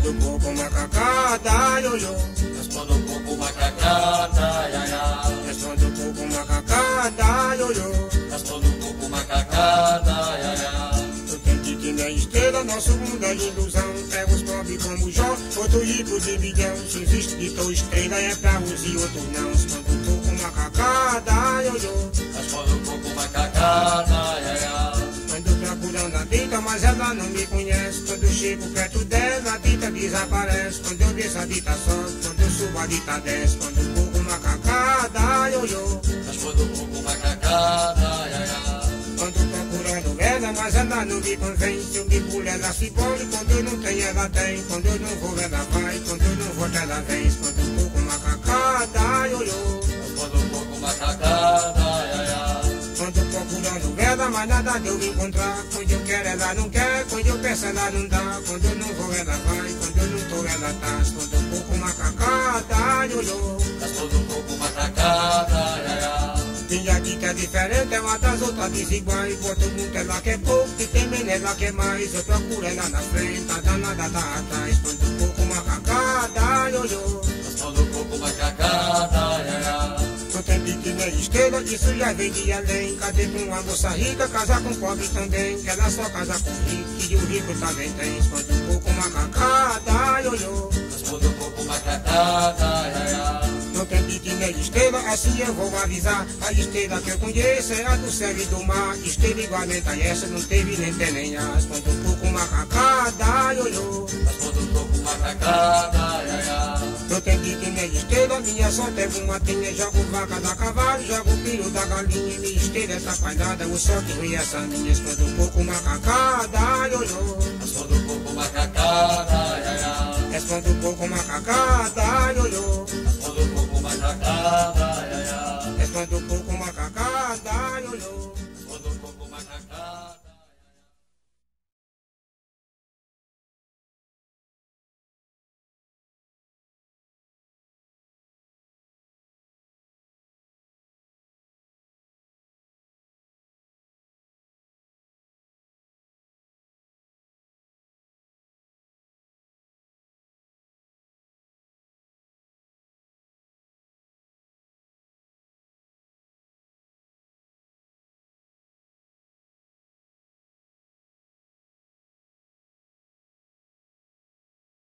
Responde um pouco macacada, ioiô. Responde um pouco macacada, iaiá. Responde um pouco macacada, ioiô. Responde um pouco macacada, iaiá. Tu tem que nem estrela, nosso mundo é ilusão. Pega os pobres como Jó, outro rico de milhão. Se existe de tua estrela é pra uns e outros não. Responde um pouco macacada, ioiô. Responde um pouco macacada, iaiá. Ando procurando a Tita, mas ela não me conhece. Quando eu chego perto dela, a Tita desaparece. Quando eu desço a Tita sobe, quando eu subo a Tita desce. Quando um pouco macacada, ioiô. Responde um pouco macacada, iaiá. Ando procurando ela, mas ela não me convence. Eu me pulo, ela se pode. Quando eu não tenho, ela tem. Quando eu não vou, ela vai. Quando eu não vou, ela vem. Quando um pouco macacada, ioiô. Responde um pouco macacada, iaiá. Ando procurando ela, mas nada de eu me encontrar. Quando eu quero, ela não quer. Quando eu peço, ela não dá. Quando eu não vou, ela vai. Quando eu não tô, ela tá. Quando um pouco macacada, ioiô. Responde um pouco macacada, iaiá. Minha dica é diferente, é uma das outras desiguais. Bota muito, ela quer pouco, e tem menos, ela quer mais. Eu procuro ela na frente, a danada tá atrás. Quando um pouco macacada, ioiô. Responde um pouco macacada, iaiá. Não tem pique nem estrela, isso já vem de além. Cadê pra uma moça rica casar com pobre também? Que ela só casa com rico, e o rico também tem. Quando um pouco macacada, ioiô. Responde um pouco macacada, iaiá. Não tem pique nem estrela, assim eu vou avisar. A estrela que eu conheço é a do céu e do mar. Estrela igualmente a essa, não teve nem tem nem as. Quando um pouco macacada, ioiô. Responde um pouco macacada, iaiá. Não tem pique nem estrela, minha só teve uma tenha. Jogo vaca da cavalo, jogo filho da galinha. Minha estrela tá falhada, o sol que ri essa minha. Quando um pouco macacada, ioiô. Responde um pouco macacada, iaiá. Responde um pouco macacada, ioiô. Responde um pouco macacada, iaiá. Responde um pouco macacada, ioiô.